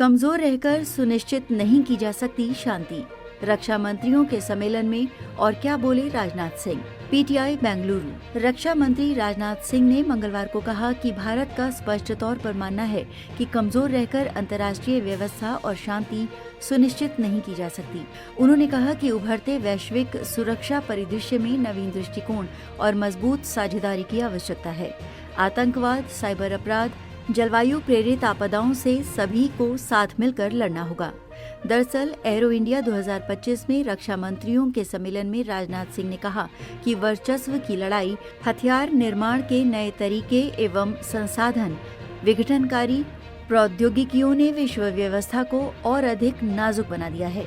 कमजोर रहकर सुनिश्चित नहीं की जा सकती शांति। रक्षा मंत्रियों के सम्मेलन में और क्या बोले राजनाथ सिंह। पीटीआई बेंगलुरु। रक्षा मंत्री राजनाथ सिंह ने मंगलवार को कहा कि भारत का स्पष्ट तौर पर मानना है कि कमजोर रहकर अंतर्राष्ट्रीय व्यवस्था और शांति सुनिश्चित नहीं की जा सकती। उन्होंने कहा कि उभरते वैश्विक सुरक्षा परिदृश्य में नवीन दृष्टिकोण और मजबूत साझेदारी की आवश्यकता है। आतंकवाद, साइबर अपराध, जलवायु प्रेरित आपदाओं से सभी को साथ मिलकर लड़ना होगा। दरअसल एरो इंडिया 2025 में रक्षा मंत्रियों के सम्मेलन में राजनाथ सिंह ने कहा कि वर्चस्व की लड़ाई, हथियार निर्माण के नए तरीके एवं संसाधन, विघटनकारी प्रौद्योगिकियों ने विश्व व्यवस्था को और अधिक नाजुक बना दिया है।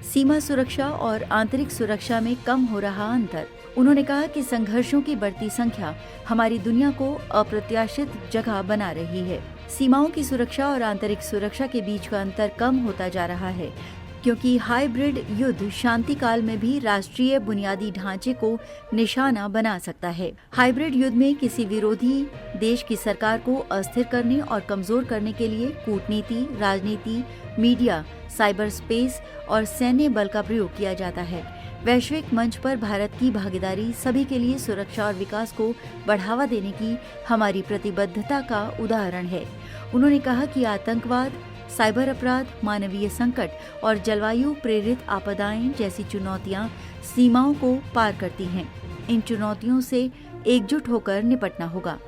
सीमा सुरक्षा और आंतरिक सुरक्षा में कम हो रहा अंतर। उन्होंने कहा कि संघर्षों की बढ़ती संख्या हमारी दुनिया को अप्रत्याशित जगह बना रही है। सीमाओं की सुरक्षा और आंतरिक सुरक्षा के बीच का अंतर कम होता जा रहा है, क्योंकि हाइब्रिड युद्ध शांति काल में भी राष्ट्रीय बुनियादी ढांचे को निशाना बना सकता है। हाइब्रिड युद्ध में किसी विरोधी देश की सरकार को अस्थिर करने और कमजोर करने के लिए कूटनीति, राजनीति, मीडिया, साइबर स्पेस और सैन्य बल का प्रयोग किया जाता है। वैश्विक मंच पर भारत की भागीदारी सभी के लिए सुरक्षा और विकास को बढ़ावा देने की हमारी प्रतिबद्धता का उदाहरण है। उन्होंने कहा कि आतंकवाद, साइबर अपराध, मानवीय संकट और जलवायु प्रेरित आपदाएं जैसी चुनौतियां सीमाओं को पार करती हैं। इन चुनौतियों से एकजुट होकर निपटना होगा।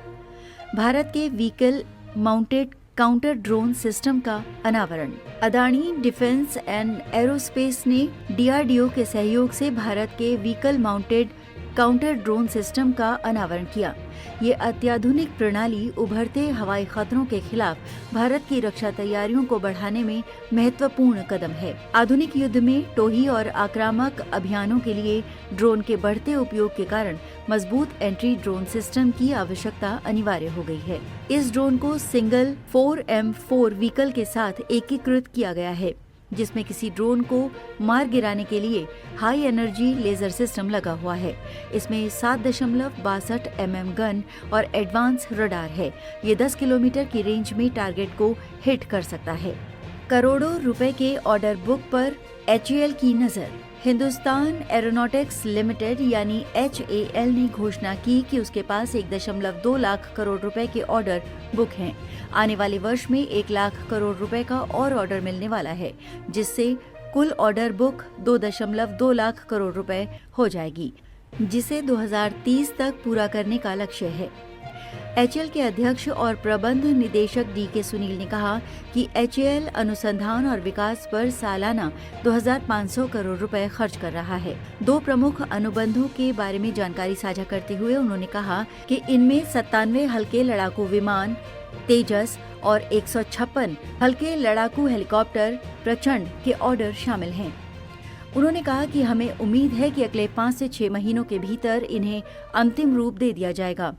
भारत के vehicle mounted counter drone system का अनावरण। अदानी डिफेंस एंड एरोस्पेस ने डीआरडीओ के सहयोग से भारत के vehicle mounted counter drone system का अनावरण किया। ये अत्याधुनिक प्रणाली उभरते हवाई खतरों के खिलाफ भारत की रक्षा तैयारियों को बढ़ाने में महत्वपूर्ण कदम है। आधुनिक युद्ध में टोही और आक्रामक अभियानों के लिए ड्रोन के बढ़ते उपयोग के कारण मजबूत एंट्री ड्रोन सिस्टम की आवश्यकता अनिवार्य हो गई है। इस ड्रोन को सिंगल 4M4 व्हीकल के साथ एकीकृत किया गया है, जिसमें किसी ड्रोन को मार गिराने के लिए हाई एनर्जी लेजर सिस्टम लगा हुआ है। इसमें 7.62 mm गन और एडवांस रडार है। ये 10 किलोमीटर की रेंज में टारगेट को हिट कर सकता है। करोड़ों रुपए के ऑर्डर बुक पर HAL की नजर। हिंदुस्तान एरोनॉटिक्स लिमिटेड यानी HAL ने घोषणा की कि उसके पास 1.2 लाख करोड़ रुपए के ऑर्डर बुक हैं। आने वाले वर्ष में 1 लाख करोड़ रुपए का और ऑर्डर मिलने वाला है, जिससे कुल ऑर्डर बुक 2.2 लाख करोड़ रुपए हो जाएगी, जिसे 2030 तक पूरा करने का लक्ष्य है। HAL के अध्यक्ष और प्रबंध निदेशक DK सुनील ने कहा कि HAL अनुसंधान और विकास पर सालाना 2500 करोड़ रुपए खर्च कर रहा है। 2 प्रमुख अनुबंधों के बारे में जानकारी साझा करते हुए उन्होंने कहा कि इनमें 97 हल्के लड़ाकू विमान तेजस और 156 हल्के लड़ाकू हेलीकॉप्टर प्रचंड के ऑर्डर शामिल हैं। उन्होंने कहा कि हमें उम्मीद है कि अगले 5 से 6 महीनों के भीतर इन्हें अंतिम रूप दे दिया जाएगा।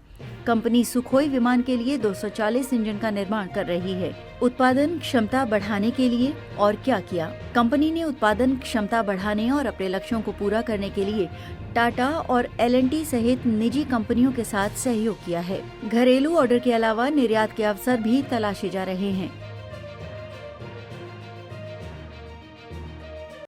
कंपनी सुखोई विमान के लिए 240 इंजन का निर्माण कर रही है। उत्पादन क्षमता बढ़ाने के लिए और क्या किया? कंपनी ने उत्पादन क्षमता बढ़ाने और अपने लक्ष्यों को पूरा करने के लिए टाटा और L&T सहित निजी कंपनियों के साथ सहयोग किया है। घरेलू ऑर्डर के अलावा निर्यात के अवसर भी तलाशे जा रहे हैं।